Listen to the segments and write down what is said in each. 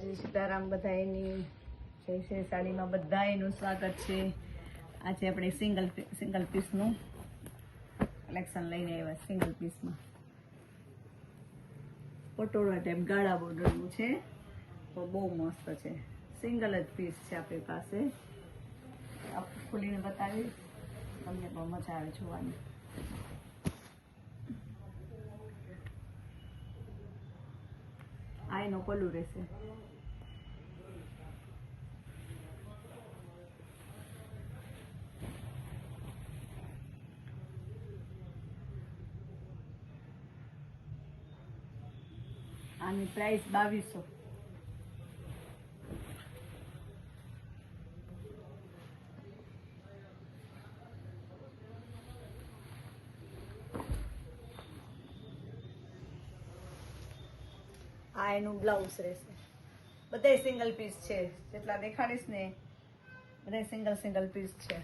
જય સીતારામ બધાયની જય શ્રી સાડીમાં બધાયનું સ્વાગત છે। આજે આપણે સિંગલ પીસનું કલેક્શન લઈને આવ્યા। સિંગલ પીસમાં પટોળા ટાઈપ ગાળા બોર્ડરનું છે, તો બહુ મસ્ત છે। સિંગલ જ પીસ છે આપણી પાસે, ખોલીને બતાવીશ, તમને બહુ મજા આવે જોવાની। આ એનો પલ્લુ રહેશે। આની પ્રાઇસ 2200। આ એનું બ્લાઉઝ રહેશે। બધા સિંગલ પીસ છે, જેટલા દેખાડીશ ને બધા સિંગલ પીસ છે।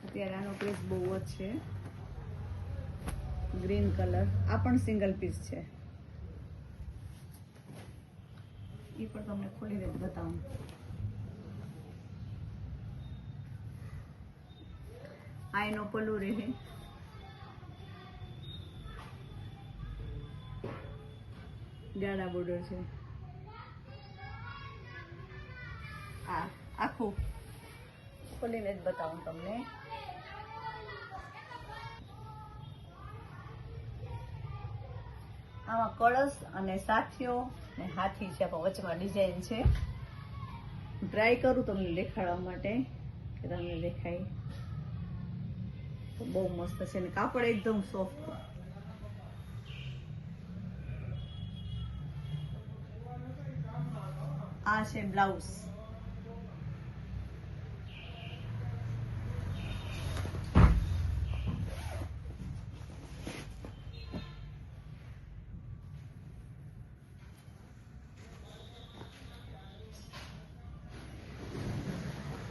અત્યારે આનો પીસ બહુ જ છે, ગ્રીન કલર। આ પણ સિંગલ પીસ છે, એ પણ તમને ખોલીને જ બતાવું। આ એનો પલ્લુ રહે, ગાળા બોર્ડર છે। આ આખું ખોલીને જ બતાવું તમને। આમાં કળશ અને સાથીઓ ને હાથી છે, વચમાં ડિઝાઇન છે। ટ્રાય કરું તમને દેખાડવા માટે કે તમને દેખાય, તો બહુ મસ્ત છે ને કાપડ એકદમ સોફ્ટ। આ છે બ્લાઉઝ।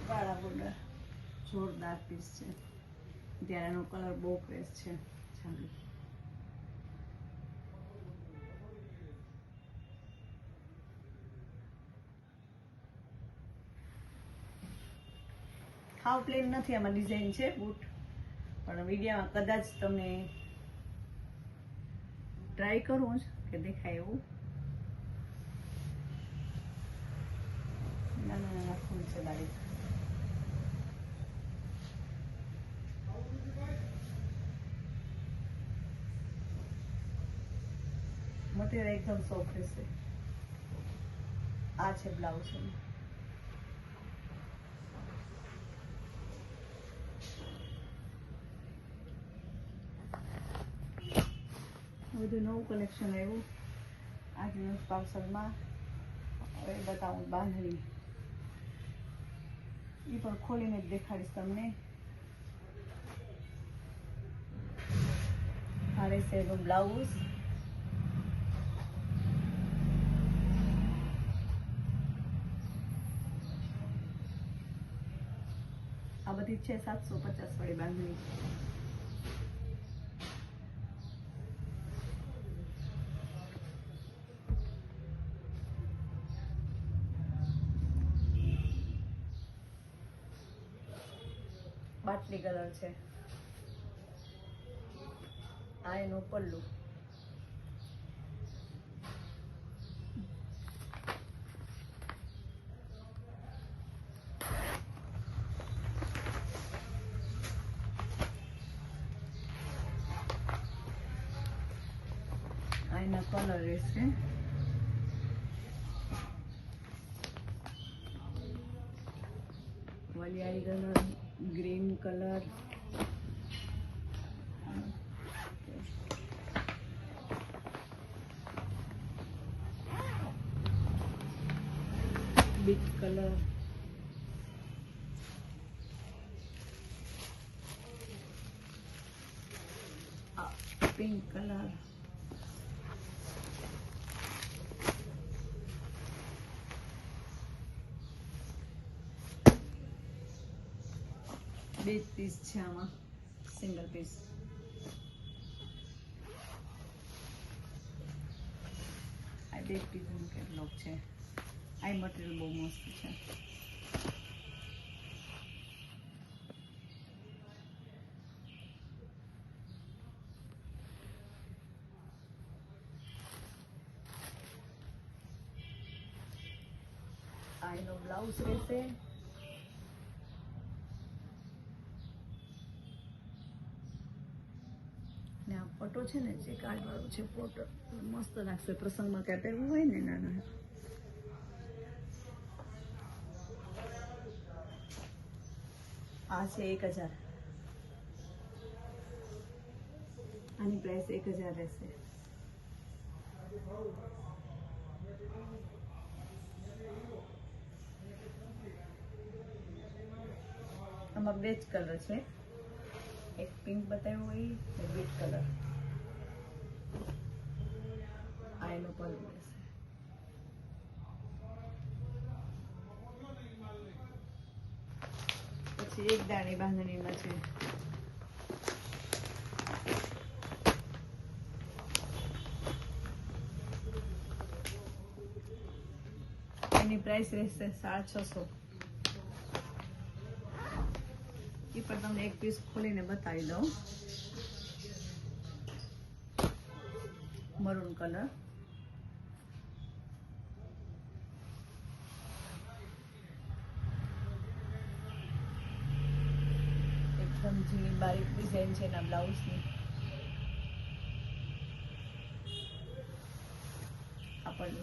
ગાળા બોર્ડર જોરદાર પીસ છે, ત્યારે એનો કલર બહુ ક્રેઝ છે। ચાલો, હાવ પ્લેન નથી, આમાં ડિઝાઇન છે બૂટ, પણ વિડીયોમાં કદાચ તમને ટ્રાય કરું કે દેખાય એવું। નાના ફૂલ છે બારીક। મટીરિયલ એકદમ સોફ્ટ રહેશે। આ છે બ્લાઉઝ। બધું નવું કલેક્શન આવ્યું આજનું પાર્સલમાં। હવે બતાવું બાંધણી, એ પણ ખોલીને જ દેખાડીશ તમને। આ રહેશે એનું બ્લાઉઝ। આ બધી છે 750 વાળી બાંધણી। બાટલી કલર છે। આ એનું પલ્લુ। આ એના કલર રહેશે, વલિયાળી colour, green colour, beet colour, pink colour, બે પીસ છે આમાં, સિંગલ પીસ। દેવ પીઝાનો કેટલોગ છે. આ મટીરિયલ બહુ મસ્ત છે. આ એનો બ્લાઉઝ રહેશે. ને આ પટો છે ને જે કાઢવાળો છે પોટો મસ્ત લાગશે પ્રસંગમાં ક્યાં પહેરવું હોય ને નાના. આ છે 1000. આની પ્રાઇસ 1000 રહેશે. આમાં 2 જ કલર છે. એક પિંક બતાવ્યો હોય ને રેડ કલર. આ એનો પણ રહેશે. પછી એક દાણી બાંધણીમાં છે. એની પ્રાઇસ રહેશે 650. એ પણ તમને એક પીસ ખોલીને બતાવી દઉં. Maroon colour. એકદમ ઝીણી બારીક ડિઝાઇન છે એના બ્લાઉઝની. આપણને